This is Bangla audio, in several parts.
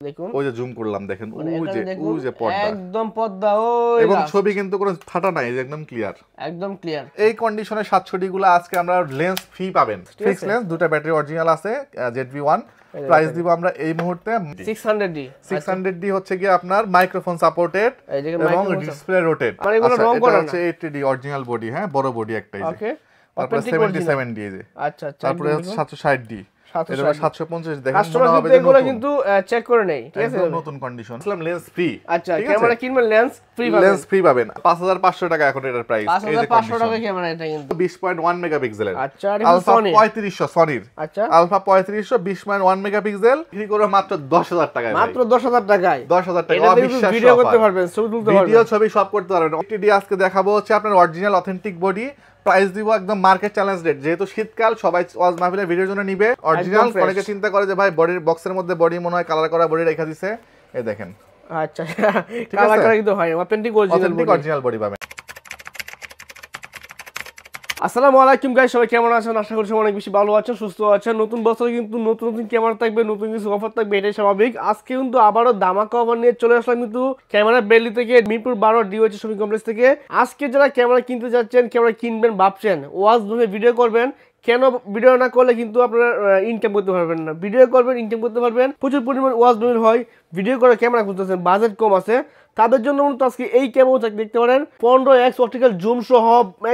দেখুন ওই যে জুম করলাম দেখেন ওই যে পর্দা একদম পর্দা ওই এবং ছবি কিন্তু কোনো ফাটা নাই, একদম ক্লিয়ার একদম ক্লিয়ার। এই কন্ডিশনে 700D গুলো আজকে আমরা লেন্স ফ্রি পাবেন, ফিক্স লেন্স, দুটো ব্যাটারি অরিজিনাল আছে ZV-1। প্রাইস দিব আমরা এই মুহূর্তে 600D হচ্ছে কি আপনার মাইক্রোফোন সাপোর্টেড এবং ডিসপ্লে রোটেট। মানে এগুলো রং করা না, হচ্ছে 80D অরিজিনাল বডি, হ্যাঁ বড় বডি একটাই। ওকে তারপর 77D আচ্ছা আচ্ছা, তারপরে 760D, এটা 750 দেখেন কাস্টমার মনে হবে এগুলো কিন্তু চেক করে নেই, ঠিক আছে, নতুন কন্ডিশন। ইসলাম লেন্স ফ্রি। আচ্ছা, ক্যামেরা কিনবেন লেন্স ফ্রি পাবেন, লেন্স ফ্রি পাবেন 5500 টাকা এখন এটার প্রাইস। 5500 টাকা ক্যামেরা, এটা কিন্তু 20.1 মেগাপিক্সেলের। আচ্ছা, আলফা 3500 সনির। আচ্ছা, আলফা 3500 20.1 মেগাপিক্সেল বিক্রি করে মাত্র 10000 টাকায়, মাত্র 10000 টাকায় 10000 টাকা। অবিশ্বাস্য, ভিডিও করতে পারবেন, ছবি তুলতে পারবেন, ভিডিও ছবি সব করতে পারবেন। 80D আজকে দেখাবো হচ্ছে আপনার অরিজিনাল অথেন্টিক বডি। প্রাইস দিব একদম মার্কেট চ্যালেঞ্জ রেট, যেহেতু শীতকাল সবাই ওয়াজ মাহফিলের ভিডিওর জন্য নিবে অরিজিনাল। অনেকে চিন্তা করে যে ভাই বডির বক্সের মধ্যে বডি মনে হয় কালার করা বডি রেখা দিছে, এই দেখেন। আচ্ছা, কালার করা কিন্তু হয়, অথেন্টিক অরিজিনাল বডি পাবেন। আসসালামু আলাইকুম গাইস, সবাই কেমন আছেন? আশা করি সবাই অনেক বেশি ভালো আছেন, সুস্থ আছেন। নতুন বছরে কিন্তু নতুন নতুন ক্যামেরা থাকবে, নতুন কিছু অফার থাকবে, এটাই স্বাভাবিক। আজকে কিন্তু আবারও ধামাকা অফার নিয়ে চলে আসলাম কিন্তু ক্যামেরা বেলি থেকে, মিরপুর 12 DOH শপিং কমপ্লেক্স থেকে। আজকে যারা ক্যামেরা কিনতে যাচ্ছেন, ক্যামেরা কিনবেন ভাবছেন, ওয়াজ ধরে ভিডিও করবেন, কেন ভিডিও না করলে কিন্তু আপনারা ইনকাম করতে পারবেন না। ভিডিও করবেন, ইনকাম করতে পারবেন, প্রচুর পরিমাণ ওয়াজ বের হয়, ভিডিও করে ক্যামেরা খুঁজতেছেন, বাজেট কম আছে, তাদের জন্য কিন্তু আজকে এই ক্যামেরা দেখতে পারেন। 15x অপটিক্যাল জুম সহ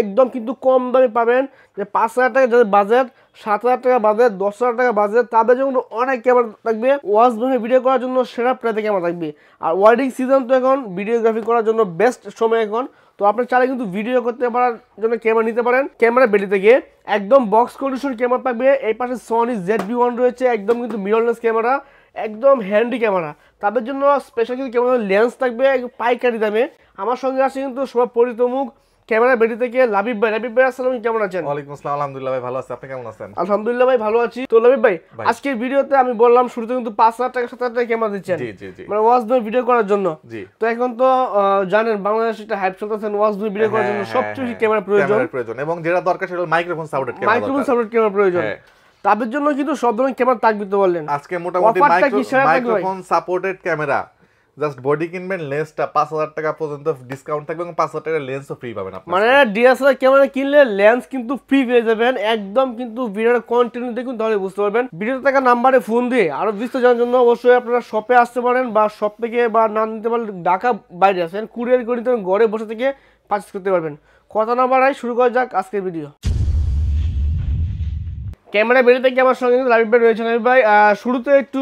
একদম কিন্তু কম দামে পাবেন। যে 5000 টাকা যাদের বাজেট, 7000 টাকা বাজেট, 10000 টাকা বাজেট, তাদের জন্য অনেক ক্যামেরা থাকবে। ওয়াজ ধরে ভিডিও করার জন্য সেরা প্রাইসে ক্যামেরা থাকবে। আর ওয়েডিং সিজন তো এখন ভিডিওগ্রাফি করার জন্য বেস্ট সময় এখন। তো আপনি চাইলে কিন্তু ভিডিও করতে পারার জন্য ক্যামেরা নিতে পারেন ক্যামেরা বেলি থেকে। একদম বক্স কন্ডিশন ক্যামেরা থাকবে। এই পাশে সনি ZV-1 রয়েছে, একদম কিন্তু মিররলেস ক্যামেরা, একদম হ্যান্ডি ক্যামেরা। তাদের জন্য স্পেশাল কিন্তু ক্যামেরা লেন্স থাকবে পাইকারি দামে। আমার সঙ্গে আছে কিন্তু সবার পরিচিত মুখ ক্যামেরা বেডি থেকে লাবিব ভাই। লাবিব ভাই আসসালামু আলাইকুম, কেমন আছেন? ওয়ালাইকুম আসসালাম, আলহামদুলিল্লাহ ভাই ভালো আছি, আপনি কেমন আছেন? আলহামদুলিল্লাহ ভাই ভালো আছি। তো লাবিব ভাই, আজকের ভিডিওতে আমি বললাম শুরুতে কিন্তু 5000 টাকা 7000 টাকা ক্যামেরা দিচ্ছেন, জি জি জি, মানে ওয়াজ ধরে ভিডিও করার জন্য। জি, তো এখন তো জানেন বাংলাদেশে একটা হাইপ চলতেছে, ওয়াজ ধরে ভিডিও করার জন্য সবচেয়ে বেশি ক্যামেরা প্রয়োজন, এবং যেটা দরকার সেটা মাইক্রোফোন সাপোর্টেড ক্যামেরা প্রয়োজন। তাদের জন্য কিন্তু সব ধরনের ক্যামেরা থাকবে তো বললেন। আজকে মোটামুটি microphone supported camera, just body কিনবেন, লেন্সটা 5000 টাকা পর্যন্ত ডিসকাউন্ট থাকবে এবং 5000 টাকা লেন্সও ফ্রি পাবেন আপনারা। মানে DSLR ক্যামেরা কিনলে লেন্স কিন্তু ফ্রি পেয়ে যাবেন। একদম কিন্তু ভিডিওটা কন্টিনিউ দেখুন, তাহলে বুঝতে পারবেন। ভিডিওতে থাকা নাম্বারে ফোন দিয়ে আরো বিস্তারিত জানার জন্য অবশ্যই আপনারা শপে আসতে পারেন, বা শপ থেকে বা না নিতে পারলে ঢাকা বাইরে আসেন, কুরিয়ার করে নিতে ঘরে বসে থেকে পারচেজ করতে পারবেন। কথা না বাড়াই শুরু করা যাক আজকের ভিডিও। ক্যামেরা বেরিয়ে থেকে আমার সঙ্গে লাবিব ভাই রয়েছেন। লাবিব ভাই, শুরুতে একটু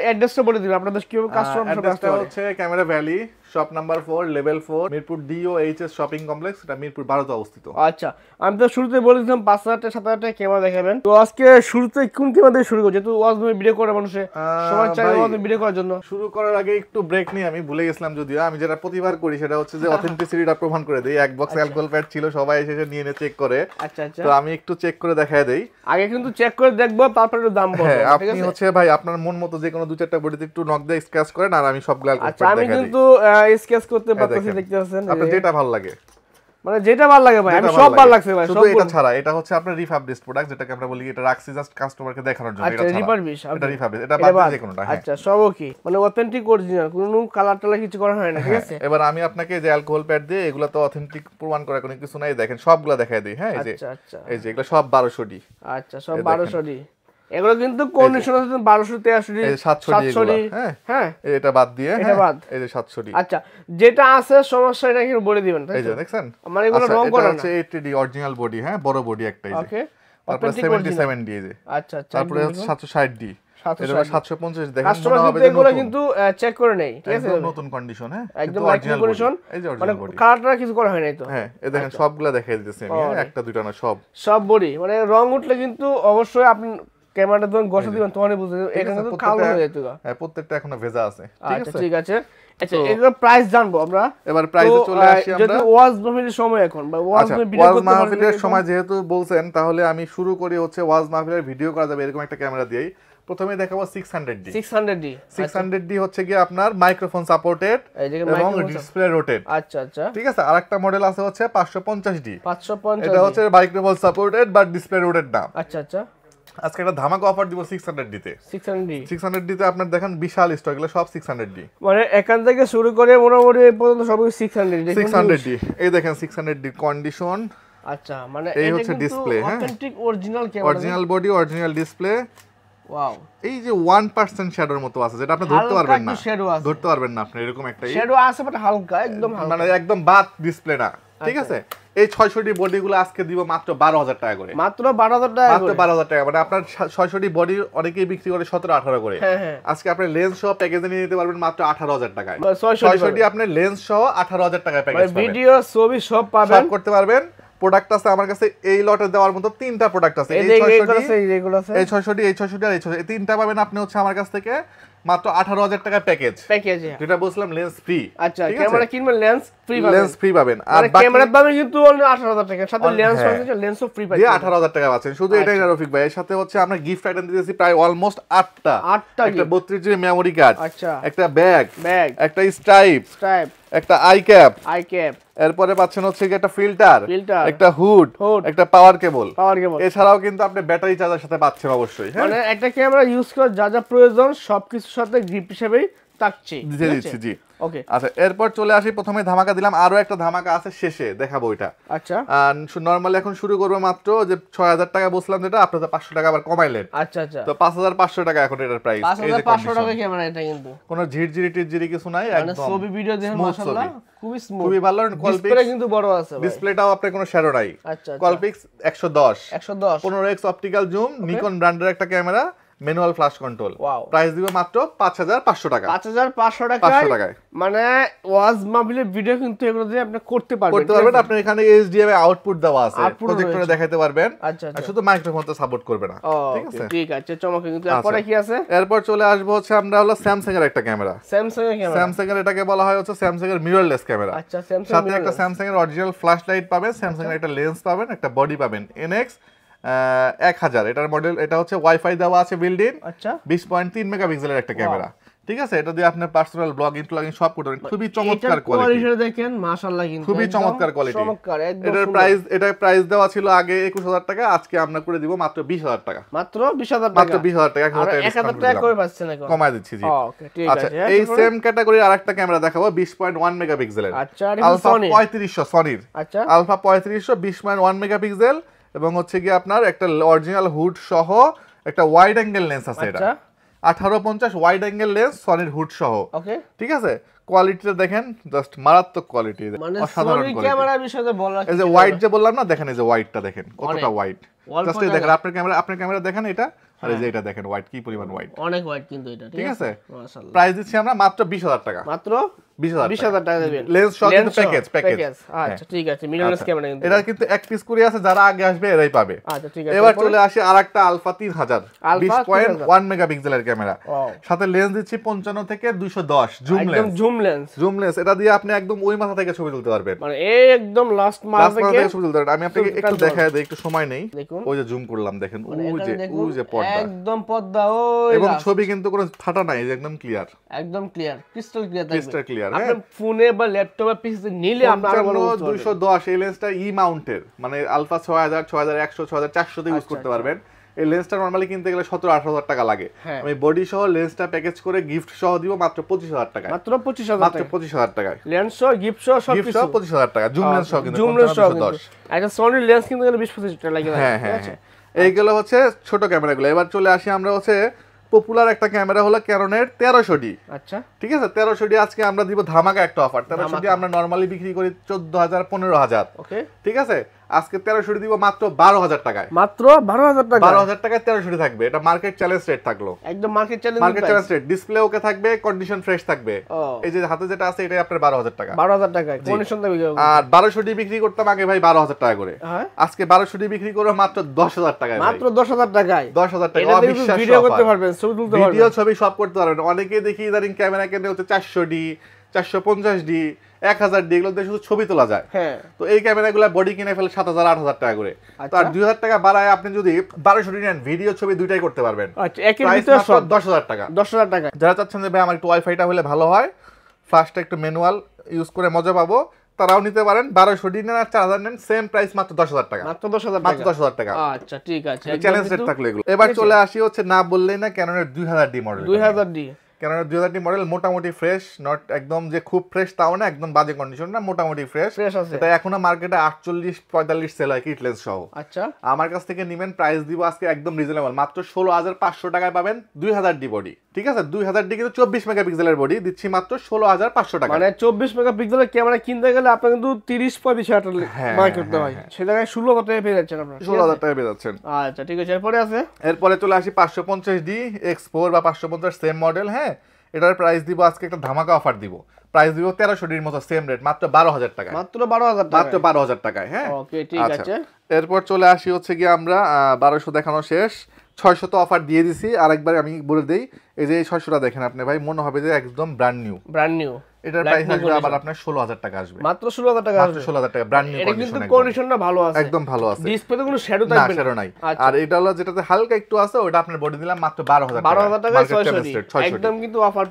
অ্যাড্রেসটা বলে দিবেন, আপনাদের কিভাবে কাস্টমার অ্যাড্রেসটা হচ্ছে camera valley, shop number 4, level 4, Mirpur DOH shopping complex, এটা মিরপুর 12 তে অবস্থিত। আচ্ছা, আমি তো শুরুতে বলেছিলাম 5000 টাকা 7000 টাকা ক্যামেরা দেখাবেন। তো আজকে শুরুতে কোন ক্যামেরা দিয়ে শুরু করব, যেহেতু ওয়াজ ভিডিও করে মানুষে সবাই চায় ওয়াজ ভিডিও করার জন্য। শুরু করার আগে একটু ব্রেক নিয়ে আমি ভুলে গেছিলাম, যদিও আমি যেটা প্রতিবার করি সেটা হচ্ছে যে অথেন্টিসিটিটা প্রমাণ করে দেই। এক বক্স অ্যালকোহল প্যাড ছিল, সবাই এসে নিয়ে চেক করে। আচ্ছা আচ্ছা, তো আমি একটু চেক করে দেখায় দেই। আগে কিন্তু চেক করে দেখবো, তারপরে দাম বলবো। হ্যাঁ, আপনি হচ্ছে ভাই আপনার মন মতো যে কোনো 2-4টা বডিতে একটু নক দিয়ে স্ক্র্যাচ করেন, আর আমি সবগুলো অ্যালকোহল প্যাড দেখাই দিই। আমি কিন্তু স্কেচ করতে পারতেছি, দেখতে পাচ্ছেন। আপনার যেটা ভালো লাগে, মানে যেটা ভালো লাগে ভাই, আমি সব ভালো লাগছে ভাই। শুধু এটা ছাড়া, এটা হচ্ছে আপনার রিফাবলিশড প্রোডাক্ট, যেটাকে আমরা বলি এটা রাখছি জাস্ট কাস্টমারকে দেখানোর জন্য। এটা রিফাবলিশ, এটা রিফাবলিশ, এটা বাদ যে কোনটা। আচ্ছা, সব ওকে, মানে অথেন্টিক অরিজিনাল, কোনো কালার টালা কিছু করা হয় না, ঠিক আছে। এবার আমি আপনাকে যে অ্যালকোহল প্যাড দিয়ে এগুলো তো অথেন্টিক প্রমাণ করার কোনো কিছু নাই, দেখেন সবগুলা দেখাই দেই। হ্যাঁ, এই যে এই যে এগুলো সব 1200D। আচ্ছা, সব 1200D। এগুলো কিন্তু কন্ডিশন আছে 1283D, 700D। হ্যাঁ, এটা বাদ দিয়ে এটা বাদ, এই যে 700D। আচ্ছা, যেটা আছে সমস্যা এটা কি বলে দিবেন, তাই এই যে দেখছেন, মানে এগুলো রং করা না, এটা হচ্ছে 80D অরিজিনাল বডি, হ্যাঁ বড় বডি একটাই। ওকে, তারপরে 77D এই যে। আচ্ছা আচ্ছা, তারপরে 760D, এটা 750 দেখেন কাস্টমার কিন্তু এগুলো কিন্তু চেক করে নেই, ঠিক আছে, একদম নতুন কন্ডিশন। হ্যাঁ, একদম অরিজিনাল কন্ডিশন, এই যে মানে অরিজিনাল বডি, কালারটা কিছু করা হয় নাই তো। হ্যাঁ, এই দেখেন সবগুলা দেখাই দিতেছি আমি, একটা দুইটা না, সব বডি। মানে রং উঠলে কিন্তু অবশ্যই আপনি ক্যামেরাটা যখন ঘষে দিবেন তখনই বুঝতে পারবেন এখানে তো কালো হয়ে যেত। হ্যাঁ, প্রত্যেকটা এখনো ভেজা আছে। আচ্ছা, ঠিক আছে। আচ্ছা, এগুলোর প্রাইস জানবো আমরা। এবার প্রাইসে চলে আসি আমরা। যেহেতু ওয়াজ মাহফিলের সময় এখন, বা ওয়াজ মাহফিলের সময় যেহেতু বলছেন, তাহলে আমি শুরু করি হচ্ছে ওয়াজ মাহফিলের ভিডিও করা যাবে এরকম একটা ক্যামেরা দিয়েই। প্রথমে দেখাবো 600D। 600D হচ্ছে কি আপনার মাইক্রোফোন সাপোর্টেড এবং ডিসপ্লে রোটেট। আচ্ছা আচ্ছা, ঠিক আছে। আরেকটা মডেল আছে হচ্ছে 550D। 550, এটা হচ্ছে microphone supported but display rotate না। আচ্ছা আচ্ছা। আজকে একটা ধামাকা অফার দিব 600 ডিতে। 600 ডিতে আপনার দেখেন বিশাল স্টক, এগুলো সব 600 ডি, মানে এখান থেকে শুরু করে মোটামুটি এই পর্যন্ত সব 600 ডি। এই দেখেন 600 ডি কন্ডিশন। আচ্ছা, মানে এই হচ্ছে ডিসপ্লে, হ্যাঁ authentic original camera, original body, original display. Wow, এই যে 1% শ্যাডোর মতো আছে, যেটা আপনি ধরতে পারবেন না, ধরতে পারবেন না আপনি, এরকম একটা শ্যাডো আছে বাট হালকা, একদম হালকা, মানে একদম বাদ ডিসপ্লে না, ঠিক আছে। এই 600 ডি বডিগুলো আজকে দিব মাত্র 12000 টাকা করে, মাত্র 12000 টাকা, মাত্র 12000 টাকা। মানে আপনার 600 ডি বডি অনেকেই বিক্রি করে 17-18 করে, আজকে আপনি লেন্স সহ প্যাকেজে নিয়ে নিতে পারবেন মাত্র 18000 টাকায়। 600 ডি আপনি লেন্স সহ 18000 টাকায় প্যাকেজ পাবেন, ভিডিও ছবি সব পাবেন, সব করতে পারবেন। প্রোডাক্ট আছে আমার কাছে এই লটে দেওয়ার মতো 3টা প্রোডাক্ট আছে, এই 600 ডি, এই 600 ডি আর এই 600 এই 3টা পাবেন আপনি হচ্ছে আমার কাছ থেকে মাত্র 18000 টাকা প্যাকেজ, যেটা বলছিলাম লেন্স ফ্রি। আচ্ছা, ক্যামেরা কিনবেন লেন্স ফ্রি পাবেন, লেন্স ফ্রি পাবেন, আর ক্যামেরা পাবেন কিন্তু 18000 টাকা, সাথে লেন্স পাবেন, লেন্সও ফ্রি পাবেন, 18000 টাকা পাচ্ছেন। শুধু এটাই না রফিক ভাই, এর সাথে হচ্ছে আমরা গিফট আইটেম দিতেছি প্রায় অলমোস্ট 8টা, একটা 32 জিবি মেমরি কার্ড, আচ্ছা, একটা ব্যাগ, একটা স্ট্রাইপ, একটা আই ক্যাপ, এরপরে পাচ্ছেন হচ্ছে কি একটা ফিল্টার, একটা হুড, একটা পাওয়ার কেবল। এছাড়াও কিন্তু আপনি ব্যাটারি চার্জার সাথে পাচ্ছেন অবশ্যই, হ্যাঁ, মানে একটা ক্যামেরা ইউজ করে যা যা প্রয়োজন সবকিছুর সাথে গিফট হিসেবেই থাকছে, দিয়ে দিচ্ছি। জি, ওকে। আচ্ছা, এরপর চলে আসি, প্রথমে ধামাকা দিলাম, আরো একটা ধামাকা আছে শেষে দেখাবো এটা। আচ্ছা, নরমালি এখন শুরু করবো মাত্র যে 6000 টাকা বলছিলাম, যেটা আপনি তো 500 টাকা আবার কমাইলেন। আচ্ছা, তো 5500 টাকা এখন এটার প্রাইস। 5500 টাকা ক্যামেরা, এটা কিন্তু কোনো ঝিরঝিরি টিরঝিরি কিছু নাই, একদম ছবি ভিডিও দেখেন মাশাআল্লাহ খুবই স্মুথ, খুবই ভালো। ডিসপ্লে কিন্তু বড় আছে ভাই, ডিসপ্লেটাও আপনার কোনো শ্যাডো নাই। আচ্ছা, কলপিক্স 110 15x অপটিক্যাল জুম, নিকন ব্র্যান্ডের একটা camera, manual flash control. Price দিব মাত্র 5500 টাকা, 5500 টাকায়। মানে ওয়াজ মাহফিলের ভিডিও কিন্তু এগুলো দিয়ে আপনি করতে পারবেন। আপনি এখানে এইচডিএমআই আউটপুট দেওয়া আছে, প্রজেক্টরে দেখাইতে পারবেন। আচ্ছা, শুধু মাইক্রোফোন তো সাপোর্ট করবে না, ঠিক আছে, ঠিক আছে, চমৎকার। কিন্তু এরপরে কি আছে? এরপর চলে আসবো হচ্ছে আমরা হলো স্যামসাং এর একটা ক্যামেরা। স্যামসাং এর এটাকে বলা হয় হচ্ছে স্যামসাং এর মিররলেস ক্যামেরা। আচ্ছা, স্যামসাং সাথে একটা স্যামসাং এর অরিজিনাল ফ্ল্যাশ লাইট পাবেন, স্যামসাং এর একটা লেন্স পাবেন, একটা বডি পাবেন, এনএক্স 1000 এটার মডেল। এটা হচ্ছে ওয়াইফাই দেওয়া আছে বিল্ড ইন। আচ্ছা, 20.3 মেগাপিক্সেলের একটা ক্যামেরা, ঠিক আছে। এটা দিয়ে আপনি পার্সোনাল ব্লগিং ট্লগিং সব করতে পারেন। খুবই চমৎকার কোয়ালিটি, দেখেন মাশাআল্লাহ, কিন্তু খুবই চমৎকার কোয়ালিটি, চমৎকার একদম। এটার প্রাইস দেওয়া ছিল আগে 21000 টাকা, আজকে আমরা করে দিব মাত্র 20000 টাকা, মাত্র 20000 টাকা, মাত্র 20000 টাকা, 1000 টাকা করে পাচ্ছেন এখন, কমায় দিচ্ছি। জি, ওকে, ঠিক আছে। আচ্ছা, এই সেম ক্যাটাগরির আরেকটা ক্যামেরা দেখাবো 20.1 মেগাপিক্সেলের। আচ্ছা, আলফা 3500 সনির। আচ্ছা, আলফা 3500 20.1 মেগাপিক্সেল, এবং হচ্ছে কি আপনার একটা অরিজিনাল হুড সহ একটা ওয়াইড অ্যাঙ্গেল লেন্স আছে। এটা 1850 ওয়াইড অ্যাঙ্গেল লেন্স সনির হুড সহ, ওকে, ঠিক আছে। কোয়ালিটিটা দেখেন, জাস্ট মারাত্মক কোয়ালিটি, অসাধারণ কোয়ালিটি। ক্যামেরার বিষয়ে বলার, এই যে ওয়াইড যে বললাম না, দেখেন এই যে ওয়াইডটা দেখেন কতটা ওয়াইড, জাস্ট এই দেখেন আপনার ক্যামেরা দেখেন এটা, আর এই যে এটা দেখেন ওয়াইড, কি পরিমাণ ওয়াইড, অনেক ওয়াইড কিন্তু এটা, ঠিক আছে। মাশাআল্লাহ, প্রাইস দিচ্ছি আমরা মাত্র 20000 টাকা, মাত্র 20000 টাকা দেবেন, লেন্স সহ কিন্তু প্যাকেজ। আচ্ছা, ঠিক আছে, মিররলেস ক্যামেরা কিন্তু এটা কিন্তু এক পিস করে আছে, যারা আগে আসবে এরাই পাবে। আচ্ছা, ঠিক আছে। এবার চলে আসি আরেকটা আলফা 3000 20.1 মেগাপিক্সেলের ক্যামেরা, সাথে লেন্স দিচ্ছি 55 থেকে 210 জুম লেন্স। এটা দিয়ে আপনি একদম ওই মাথা থেকে ছবি তুলতে পারবেন, মানে এই একদম লাস্ট মাথা থেকে ছবি তুলতে পারবেন। আমি আপনাকে একটু দেখাই দেই, একটু সময় নেই। ওই যে জুম করলাম, দেখেন ওই যে পর্দা, একদম পর্দা, ওই এবং ছবি কিন্তু কোনো ফাটা নাই, একদম ক্লিয়ার, ক্রিস্টাল ক্লিয়ার। আপনি ফোনে বা ল্যাপটপে পিসে নিলে আপনার 210 এই লেন্সটা ই মাউন্টের, মানে আলফা 6000 6100 6400 তে ইউজ করতে পারবেন। এই লেন্সটা নরমালি কিনতে গেলে 17-18000 টাকা লাগে। আমি বডি সহ লেন্সটা প্যাকেজ করে গিফট সহ দিব মাত্র 25000 টাকা, মাত্র 25000 টাকায়। লেন্স সহ গিফট সহ সব কিছু 25000 টাকা, জুম লেন্স সহ কিন্তু 210। একটা সনি লেন্স কিনতে গেলে 20-25 টাকা লাগে। হ্যাঁ, এইগুলো হচ্ছে ছোট ক্যামেরাগুলো। এবার চলে আসি আমরা হচ্ছে পপুলার একটা ক্যামেরা হলো ক্যাননের 1300D। আচ্ছা, ঠিক আছে, 1300D আজকে আমরা দিব ধামাকা একটা অফার। 1300D আমরা নরমালি বিক্রি করি 14000 15000, ওকে, ঠিক আছে। আজকে 1300D দিব মাত্র 12000 টাকায়, মাত্র 12000 টাকা, 12000 টাকায় 1300D থাকবে। এটা মার্কেট চ্যালেঞ্জ রেট থাকলো, একদম মার্কেট চ্যালেঞ্জ রেট। ডিসপ্লে ওকে থাকবে, কন্ডিশন ফ্রেশ থাকবে। এই যে হাতে যেটা আছে এটাই আপনার 12000 টাকা, 12000 টাকায় কন্ডিশন থাকবে। আর 1200D বিক্রি করতাম আগে ভাই 12000 টাকা করে, আজকে 1200D বিক্রি করব মাত্র 10000 টাকায়, মাত্র 10000 টাকায়, 10000 টাকা। অবিশ্বাস্য ভিডিও করতে পারবেন, ছবি তুলতে পারবেন, ভিডিও ছবি সব করতে পারবেন। অনেকেই দেখি ইদানিং ক্যামেরা কিনে হচ্ছে 400D 450D 1000D, এগুলো দিয়ে শুধু ছবি তোলা যায়। তো এই ক্যামেরাগুলো বডি কিনে ফেলে 7000 8000 টাকা করে। তো আর 2000 টাকা বাড়ায় আপনি যদি 1200D নেন, ভিডিও ছবি দুইটাই করতে পারবেন। আচ্ছা, একের ভিতরে সব 10000 টাকা, 10000 টাকা। যারা চাচ্ছেন যে ভাই আমার একটু ওয়াইফাইটা হলে ভালো হয়, ফ্ল্যাশটা একটু ম্যানুয়াল ইউজ করে মজা পাবো, তারাও নিতে পারেন। 1200 নেন আর 4000 নেন, সেম প্রাইস মাত্র 10,000 টাকা, মাত্র 10,000 মাত্র 10,000 টাকা। আচ্ছা ঠিক আছে, চ্যালেঞ্জ রেট থাকলো এগুলো। এবার চলে আসি হচ্ছে না বললেই না ক্যাননের 2000D model. 2000D ক্যাননের 2000D model মোটামুটি ফ্রেশ, নট একদম যে খুব ফ্রেশ তাও না, একদম বাজে কন্ডিশন না, মোটামুটি ফ্রেশ আছে। এটা এখনো মার্কেটে 48-45 সেল হয় কিট লেন্স সহ। আচ্ছা আমার কাছ থেকে নেবেন, প্রাইস দিব আজকে একদম রিজনেবল, মাত্র 16,500 টাকায় পাবেন 2000D বডি। ঠিক আছে, 2000D কিন্তু 24 মেগাপিক্সেলের বডি দিচ্ছি মাত্র 16,500 টাকা। মানে 24 মেগাপিক্সেলের ক্যামেরা কিনতে গেলে আপনার কিন্তু 30-35 হাজার টাকা মার্কেট করতে হয়, সেটা 16 টাকায় পেয়ে যাচ্ছেন আপনারা, 16,000 টাকায় পেয়ে যাচ্ছেন। আচ্ছা ঠিক আছে, এরপরে আছে, এরপরে চলে আসি 550D X4 বা 550 সেম মডেল। হ্যাঁ, এটার প্রাইস দিব আজকে একটা ধামাকা অফার দিব, প্রাইস দিব 1300Dর মতো সেম রেট, মাত্র 12,000 টাকা, মাত্র 12,000 টাকা, মাত্র 12,000 টাকায়। হ্যাঁ ওকে ঠিক আছে। এরপর চলে আসি হচ্ছে কি আমরা 1200 দেখানো শেষ, 600 তো অফার দিয়ে দিছি। আরেকবার আমি বলে দেই, এই যে 600টা দেখেন আপনি ভাই, মনে হবে যে একদম ব্র্যান্ড নিউ। এটার প্রাইস আসবে আবার আপনার 16,000 টাকা আসবে, মাত্র 16,000 টাকা আসবে, 16,000 টাকা ব্র্যান্ড নিউ এটা কন্ডিশন। কিন্তু কন্ডিশনটা ভালো আছে, একদম ভালো আছে, ডিসপ্লেতে কোনো শ্যাডো থাকবে না, শ্যাডো নাই। আর এটা হলো যেটাতে হালকা একটু আছে, ওটা আপনার বডি দিলাম মাত্র 12,000 টাকা, 600 একদম কিন্তু অফার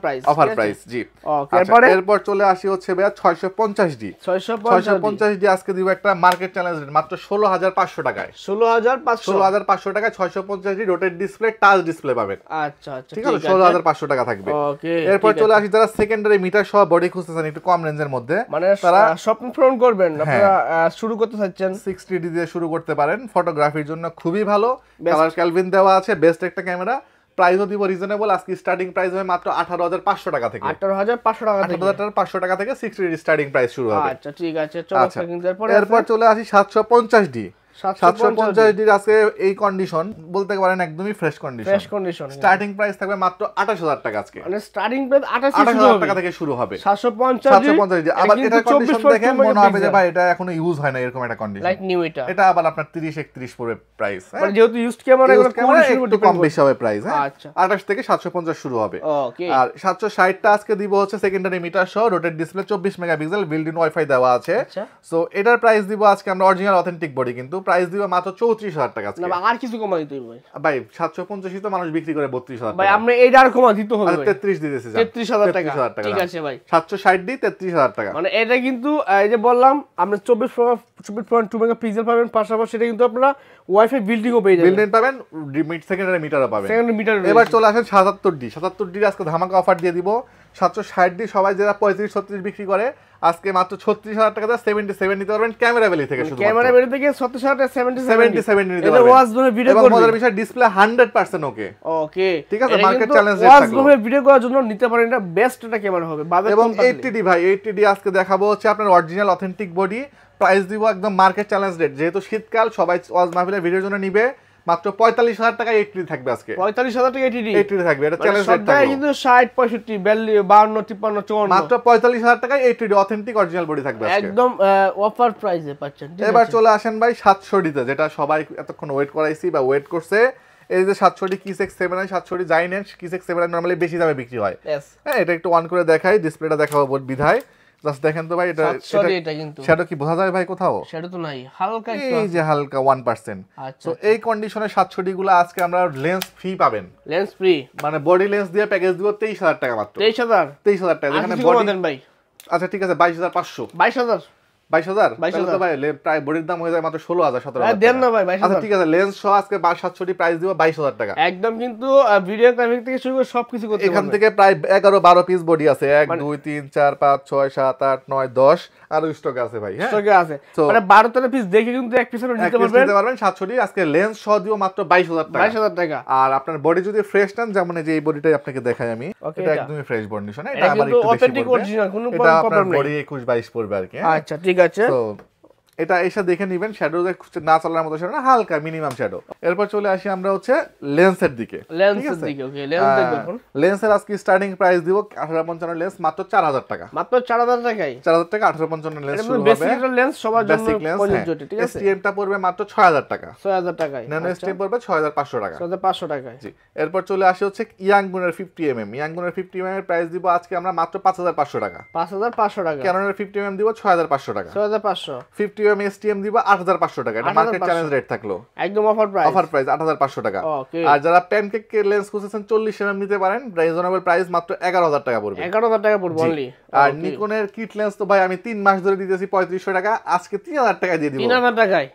প্রাইস জি। ওকে, এরপর চলে আসি হচ্ছে ভাই 650D। 650D আজকে দিব একটা মার্কেট চ্যালেঞ্জ রেট, মাত্র 16,500 টাকায়, 16,500 টাকায় 650D rotate display, touch display পাবেন। আচ্ছা আচ্ছা ঠিক আছে, 16,500 টাকা থাকবে। ওকে, এরপর চলে আসি যারা সেকেন্ডারি মিটার সহ বডি খুঁজতেছেন একটু কম রেঞ্জের মধ্যে, মানে তারা স্বপ্ন পূরণ করবেন, আপনারা শুরু করতে চাচ্ছেন 60D দিয়ে শুরু করতে পারেন, ফটোগ্রাফির জন্য খুবই ভালো, কালার ক্যালভিন দেওয়া আছে, বেস্ট একটা ক্যামেরা। প্রাইসও দিব রিজনেবল, আজকে স্টার্টিং প্রাইস হয় মাত্র 18,500 টাকা থেকে, 18,500 টাকা থেকে 60D স্টার্টিং প্রাইস শুরু হবে। আচ্ছা ঠিক আছে, চলো কিন্তু এরপর চলে আসি 750D। 750D আজকে এই কন্ডিশন বলতে পারেন একদমই ফ্রেশ কন্ডিশন, স্টার্টিং প্রাইস থাকবে মাত্র 28,000 টাকা আজকে, মানে স্টার্টিং প্রাইস 28,000 টাকা থেকে শুরু হবে 750D। আবার এটা কন্ডিশন দেখেন মনে হবে যে ভাই এটা এখনো ইউজ হয় না, এরকম একটা কন্ডিশন, লাইক নিউ। এটা আবার আপনার 30-31 পড়বে প্রাইস, মানে যেহেতু ইউজড ক্যামেরা এগুলো একটু কম বেশি হবে প্রাইস। হ্যাঁ, আচ্ছা 28 থেকে 750 শুরু হবে। ওকে, আর 760টা আজকে দিব হচ্ছে সেকেন্ডারি মিটার সহ rotate display, 24 megapixel, built in wifi দেওয়া আছে। সো এটার প্রাইস দিব আজকে আমরা অরিজিনাল অথেন্টিক বডি, কিন্তু প্রাইস দিব মাত্র 34,000 টাকা আজকে। না আর কিছু কমা দিতে হবে ভাই, 750 তো মানুষ বিক্রি করে 32,000 টাকা, ভাই আমরা এইটা আর কমা দিতে হবে, 33 দিতেছি, 33,000 টাকা। ঠিক আছে ভাই, 760D 33,000 টাকা। মানে এটা কিন্তু এই যে বললাম আমরা 24.2 মেগাপিক্সেল পাবেন, পাশাপাশি এটা কিন্তু আপনারা ওয়াইফাই বিল্ডিংও পেয়ে যাবেন, বিল্ডিং পাবেন, সেকেন্ডারি মিটারও পাবেন। মিটার। এবার চলে আসেন 77D আজকে ধামাকা অফার দিয়ে দিব। 760D সবাই যারা 35-36 বিক্রি করে, আজকে মাত্র 36,000 টাকা 77 নিতে পারবেন ক্যামেরা ভ্যালি থেকে, শুধু ক্যামেরা ভ্যালি থেকে 77 নিতে পারবেন। ওয়াজ ধরে ভিডিও করবে, মজার বিষয় ডিসপ্লে 100% ওকে, ঠিক আছে, মার্কেট চ্যালেঞ্জ রেট থাকলো, ওয়াজ ধরে ভিডিও করার জন্য নিতে পারেন, এটা বেস্ট একটা ক্যামেরা হবে। এবং 80D ভাই, 80D আজকে দেখাবো হচ্ছে আপনার অরিজিনাল অথেন্টিক বডি, প্রাইস দিব একদম মার্কেট চ্যালেঞ্জ রেট, যেহেতু শীতকাল সবাই ওয়াজ মাহফিলের ভিডিওর জন্য নিবে, মাত্র 45,000 টাকা 80 থাকবে আজকে, 45,000 টাকা 80 থাকবে, এটা চ্যালেঞ্জ রেট থাকবে, কিন্তু 60 65 52 52 54 মাত্র 45,000 টাকায় 80D অথেন্টিক অরিজিনাল বডি থাকবে আজকে, একদম অফার প্রাইসে পাচ্ছেন। এবার চলে আসেন ভাই 700D তে, যেটা সবাই এতক্ষণ ওয়েট করাইছি বা ওয়েট করছে, এই যে 700D কিসেক্স 7i, 700D জাইনেন্ট কিসেক্স 7i normally বেশি দামে বিক্রি হয়। হ্যাঁ, এটা একটু অন করে দেখাই, ডিসপ্লেটা দেখাবো বহুত বিধায়, জাস্ট দেখেন তো ভাই, এটা কিন্তু শ্যাডো কি বোঝা যায় ভাই কোথাও? শ্যাডো তো নাই, হালকা একটু, এই যে হালকা 1%। তো এই কন্ডিশনে 700D গুলো আজকে আমরা লেন্স ফ্রি পাবেন, লেন্স ফ্রি, মানে বডি লেন্স দিয়ে প্যাকেজ দিব 23,000 টাকা মাত্র, 23,000 টাকা, যেখানে বডি দেন ভাই। আচ্ছা ঠিক আছে, 22,500, 22,000 22,000 ভাই, প্রায় বডির দাম হয়ে যায় মাত্র 16,000 17,000 দেন না ভাই। আচ্ছা ঠিক আছে, লেন্স সহ আজকে 700D প্রাইস দিব 22,000 টাকা, একদম কিন্তু ভিডিও গ্রাফিক থেকে শুরু করে সবকিছু করতে পারবেন। এখান থেকে প্রায় 11-12 পিস বডি আছে, 1 2 3 4 5 6 7 8 9 10 আর স্টকে আছে ভাই। হ্যাঁ, স্টকে আছে, মানে 12 পিস দেখে কিন্তু এক পিস নিতে পারবেন 700D আজকে লেন্স সহ দিব মাত্র 22,000 টাকা, 22,000 টাকা। আর আপনার বডি যদি ফ্রেশ নেন, যেমন এই যে এই বডিটাই আপনাকে দেখাই আমি, এটা একদমই ফ্রেশ কন্ডিশন, এটা আমার একটু বেশি অথেন্টিক অরিজিনাল, কোনো এটা আপনার প্রবলেম নেই, বডি 21-22 পড়বে আর কি। আচ্ছা ঠিক আছে, তো এটা এসে দেখে নেবেন, শ্যাডো না চলার মতো শ্যাডো না, হালকা মিনিমাম শ্যাডো। এরপর চলে আসি আমরা হচ্ছে লেন্সের দিকে। ওকে, লেন্স দেখুন, লেন্সের আজকে স্টার্টিং প্রাইস দিব 1855 লেন্স মাত্র 4,000 টাকা, মাত্র 4,000 টাকায়, 4,000 টাকা 1855 লেন্স শুরু হবে, বেসিক লেন্স সবার জন্য প্রযোজ্য, ঠিক আছে। এসটিএম টা পড়বে মাত্র 6,000 টাকা, 6,000 টাকায়, ন্যানো এসটিএম পড়বে 6,500 টাকা, 6,500 টাকায়। জি। এরপর চলে আসি হচ্ছে ইয়াংগুনের 50mm, ইয়াংগুনের 50mm এর প্রাইস দিব আজকে আমরা মাত্র 5,500 টাকা, 5,500 টাকা। ক্যাননের 50mm দিব 6,500 টাকা, 6,500। 50 52mm STM দিব 8500 টাকা, এটা মার্কেট চ্যালেঞ্জ রেট থাকলো, একদম অফার প্রাইস 8500 টাকা। আর যারা প্যানকেক লেন্স খুঁজছেন 40mm নিতে পারেন, রিজনেবল প্রাইস মাত্র 11000 টাকা পড়বে, 11000 টাকা পড়বে অনলি। আর নিকনের কিট লেন্স তো ভাই আমি 3 মাস ধরে দিতেছি 3500 টাকা, আজকে 3000 টাকা দিয়ে দিব। 3000 টাকায়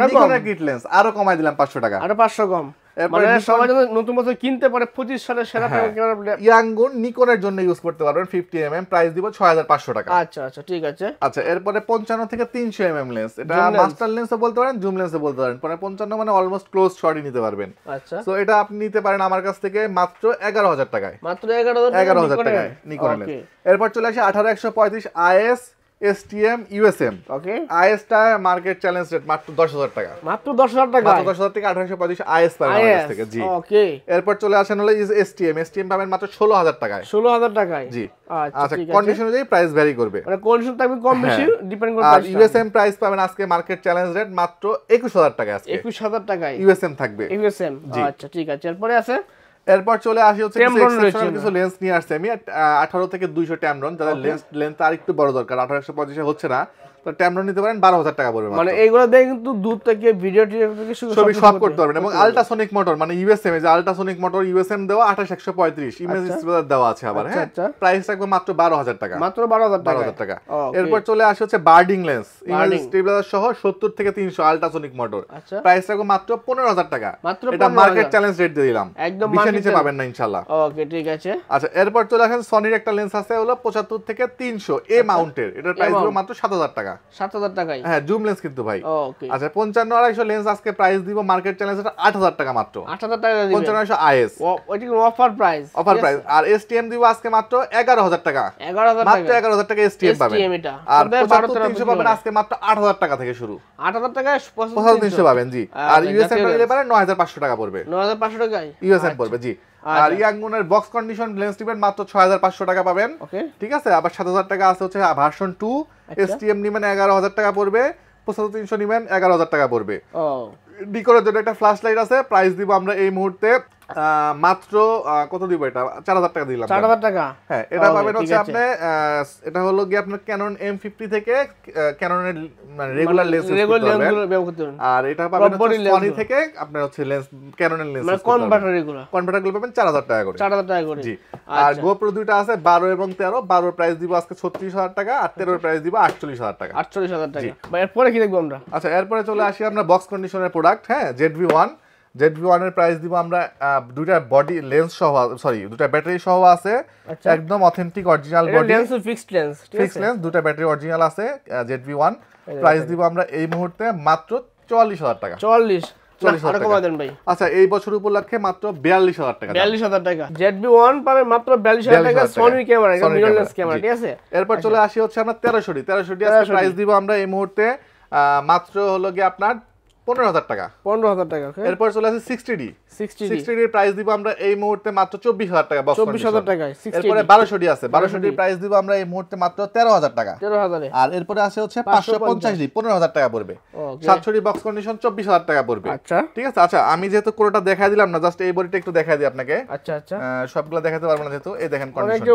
নিকনের কিট লেন্স আরো কমাই দিলাম 500 টাকা, আরো 500 কম। মানে সবাই যদি নতুন বছর কিনতে পারে 25 সালের সেরা ক্যামেরা ইয়াংগুন নিকনের জন্য ইউজ করতে পারবেন 50mm, প্রাইস দিব 6500 টাকা। আচ্ছা ঠিক আছে। আচ্ছা এরপরে 55 থেকে 300mm লেন্স, এটা মাস্টার লেন্সও বলতে পারেন, জুম লেন্সও বলতে পারেন, পরে 55 মানে অলমোস্ট ক্লোজ শটই নিতে পারবেন। আচ্ছা সো এটা আপনি নিতে পারেন আমার কাছ থেকে মাত্র 11000 টাকায়, মাত্র 11000 টাকায় নিকনের লেন্স। এরপর চলে আসে 18135 IS STM USM। Okay, IS টা মার্কেট চ্যালেঞ্জ রেট মাত্র 10000 টাকা, মাত্র 10000 টাকা, মাত্র 10000 থেকে 18135 IS পাবেন আমার কাছ থেকে। জি ওকে। এরপর চলে আসেন হলো STM পাবেন মাত্র 16000 টাকায়, 16000 টাকায়। জি আচ্ছা ঠিক আছে, কন্ডিশন অনুযায়ী প্রাইস ভ্যারি করবে, মানে কন্ডিশন থাকবে কম বেশি ডিপেন্ড করে। আর USM প্রাইস পাবেন আজকে মার্কেট চ্যালেঞ্জ রেট মাত্র 21000 টাকা, আজকে 21000 টাকায় USM থাকবে। USM আচ্ছা ঠিক আছে। এরপরে আছে, এরপর চলে আসি হচ্ছে কিছু লেন্স নিয়ে আসছে আমি 18 থেকে 200 ট্যামরন, যাদের লেন্স আর একটু বড় দরকার, 18125 হচ্ছে না, তো ট্যামরন নিতে পারেন 12000 টাকা পড়বে। মানে এইগুলো দিয়ে কিন্তু দূর থেকে ভিডিও থেকে ছবি সব করতে পারবেন, এবং আল্ট্রাসোনিক মোটর মানে USM, যে আল্ট্রাসোনিক মোটর USM দেওয়া 28135 ইমেজ স্পেসার দেওয়া আছে আবার। হ্যাঁ, প্রাইস থাকবে মাত্র 12000 টাকা, মাত্র 12000 টাকা। এরপর চলে আসে হচ্ছে বার্ডিং লেন্স, ইমেজ স্টেবিলাইজার সহ 70 থেকে 300 আল্ট্রাসোনিক মোটর, প্রাইস থাকবে মাত্র 15000 টাকা। এটা মার্কেট চ্যালেঞ্জ রেট দিয়ে দিলাম, একদম বেশি নিচে পাবেন না ইনশাআল্লাহ। ওকে ঠিক আছে। আচ্ছা এরপর চলে আসেন সনির একটা লেন্স আছে হলো 75 থেকে 300 এ মাউন্টের, এটার প্রাইস হলো মাত্র 7000 টাকা, 7000 টাকা। হ্যাঁ জুম লেন্স কিন্তু ভাই। ওকে আচ্ছা 55-250 লেন্স আজকে প্রাইস দিব মার্কেট চ্যালেঞ্জ এটা 8000 টাকা মাত্র, 8000 টাকা দিবেন 55-250 IS ওইটা কি অফার প্রাইস? Offer price. আর STM দিব আজকে মাত্র 11000 টাকা, 11000 টাকা, মাত্র 11000 টাকা STM পাবেন। এটা আর 75-300 পাবেন আজকে মাত্র 8000 টাকা থেকে শুরু, 8000 টাকায় 75-300 পাবেন। জি আর USM নিলে পারেন 9500 টাকা পড়বে, 9500 টাকায় USM পড়বে। জি আর ইয়াংগুনের বক্স কন্ডিশন লেন্স নেবেন মাত্র 6500 টাকা পাবেন। ওকে ঠিক আছে, আবার 7000 টাকা আছে হচ্ছে ভার্সন 2, STM নিবেন 11000 টাকা পড়বে, 75-300 নিবেন 11000 টাকা পড়বে। ডিকোরের জন্য একটা ফ্ল্যাশ লাইট আছে, প্রাইস দিব আমরা এই মুহূর্তে মাত্র কত দিব, এটা 4000 টাকা দিলাম, 4000 টাকা। হ্যাঁ এটা পাবেন হচ্ছে আপনি, এটা হলো কি আপনার ক্যানন M50 থেকে ক্যাননের মানে রেগুলার লেন্স ব্যবহার করতে পারবেন, আর এটা পাবেন সনি থেকে আপনার হচ্ছে লেন্স ক্যাননের লেন্স মানে কনভার্টার গুলো পাবেন 4000 টাকা করে, 4000 টাকা করে। জি আর GoPro দুইটা আছে 12 এবং 13, 12 প্রাইস দিব আজকে 36000 টাকা, আর 13 প্রাইস দিব 48000 টাকা, 48000 টাকা। ভাই এরপরে কি দেখব আমরা? আচ্ছা এরপরে চলে আসি আমরা বক্স কন্ডিশনের প্রোডাক্ট। হ্যাঁ ZV-1 এর প্রাইস দিব আমরা দুইটা বডি লেন্স সহ, সরি দুইটা ব্যাটারি সহ আছে, একদম authentic original body lens, fixed lens, দুইটা ব্যাটারি অরিজিনাল আছে। ZV-1 প্রাইস দিব আমরা এই মুহূর্তে মাত্র 44000 টাকা, 40000 টাকা দেন ভাই। আচ্ছা এই বছর উপলক্ষে মাত্র 42000 টাকা, 42000 টাকা ZV-1 পাবেন মাত্র 42000 টাকা, সনি ক্যামেরা, এটা মিরর লেন্স ক্যামেরা। ঠিক আছে, এরপর চলে আসি হচ্ছে আমরা 1300 আজকে প্রাইস দিব আমরা এই মুহূর্তে মাত্র হলো কি আপনার 15000 টাকা, 15000 টাকা। এরপর চলে আসে 60D এর প্রাইস দিব আমরা এই মুহূর্তে মাত্র 24000 টাকা, 24000 টাকায়। এরপরে 1200D আছে, 1200D প্রাইস দিব আমরা এই মুহূর্তে মাত্র 13000 টাকা, 13000 আর এরপরে আছে হচ্ছে 550D 15000 টাকা পড়বে, 700D বক্স কন্ডিশন 24000 টাকা পড়বে। আচ্ছা ঠিক আছে। আচ্ছা আমি যেহেতু কোনটা দেখাই দিলাম না, জাস্ট এই বডিটা একটু দেখাই দিই আপনাকে। আচ্ছা সবগুলো দেখাতে পারবো না যেহেতু, এই দেখেন কন্ডিশনটা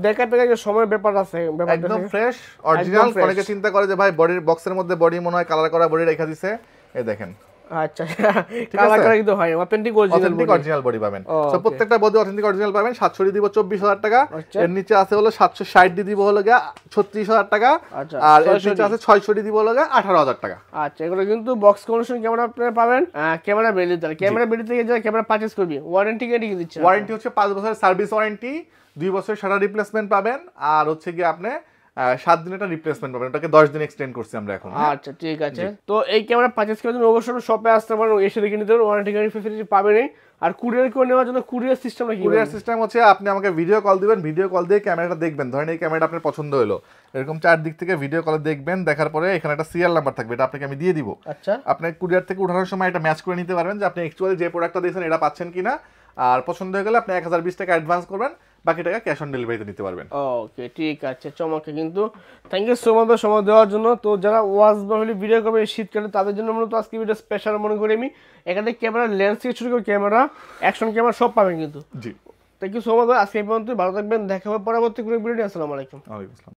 দেখাতে গেলে সময় ব্যাপার আছে, একদম ফ্রেশ অরিজিনাল। অনেকে চিন্তা করে যে ভাই বডির বক্সের মধ্যে বডি মনে হয় কালার করা বডি রেখা দিছে, এই দেখেন। আচ্ছা কালার করা কিন্তু হয়, অথেন্টিক অরিজিনাল বডি পাবেন। সো প্রত্যেকটা বডি অথেন্টিক অরিজিনাল পাবেন। 700D দিব 24000 টাকা, এর নিচে আছে হলো 760D দিব হলো 36000 টাকা, আর এর নিচে আছে 600D দিব হলো 18000 টাকা। আচ্ছা এগুলো কিন্তু বক্স কন্ডিশন ক্যামেরা আপনারা পাবেন ক্যামেরা বেলি থেকে, ক্যামেরা বেলি থেকে যারা ক্যামেরা পারচেজ করবে ওয়ারেন্টি গ্যারান্টি কি দিচ্ছে? ওয়ারেন্টি হচ্ছে 5 বছরের সার্ভিস ওয়ারেন্টি, 2 বছরের শাটার রিপ্লেসমেন্ট পাবেন, আর হচ্ছে কি আপনি 7 দিন এটা রিপ্লেসমেন্ট পাবেন, ওটাকে 10 দিন এক্সটেন্ড করছি আমরা এখন। আচ্ছা ঠিক আছে। তো এই ক্যামেরা পারচেজ করার জন্য অবশ্যই শপে আসতে পারেন, এসে দেখে নিতে পারেন, ওয়ারেন্টি গ্যারান্টি ফ্যাসিলিটি পাবেনই। আর কুরিয়ার করে নেওয়ার জন্য কুরিয়ার সিস্টেম কি? কুরিয়ার সিস্টেম হচ্ছে আপনি আমাকে ভিডিও কল দিবেন, ভিডিও কল দিয়ে ক্যামেরাটা দেখবেন, ধরেন এই ক্যামেরাটা আপনার পছন্দ হলো, এরকম 4 দিক থেকে ভিডিও কলে দেখবেন, দেখার পরে এখানে একটা সিরিয়াল নাম্বার থাকবে, এটা আপনাকে আমি দিয়ে দিব। আচ্ছা আপনি কুরিয়ার থেকে উঠানোর সময় এটা ম্যাচ করে নিতে পারবেন যে আপনি অ্যাকচুয়ালি যে প্রোডাক্টটা দিয়েছেন এটা পাচ্ছেন কিনা, আর পছন্দ হয়ে গেলে আপনি 1020 টাকা অ্যাডভান্স করবেন, বাকি টাকা ক্যাশ অন ডেলিভারিতে নিতে পারবেন। ওকে ঠিক আছে, চমৎকার। কিন্তু থ্যাংক ইউ সো মাচ সময় দেওয়ার জন্য। তো যারা ওয়াজ মাহফিল ভিডিও করবে শীতকালে তাদের জন্য মূলত আজকে ভিডিও স্পেশাল মনে করি আমি। এখানে ক্যামেরা লেন্স থেকে শুরু করে ক্যামেরা, অ্যাকশন ক্যামেরা সব পাবেন কিন্তু। জি থ্যাংক ইউ সো মাচ, আজকে এই পর্যন্ত ভালো থাকবেন, দেখা হবে পরবর্তী কোনো ভিডিও। আসসালামু আলাইকুম। ওয়ালাইকুম আসসালাম।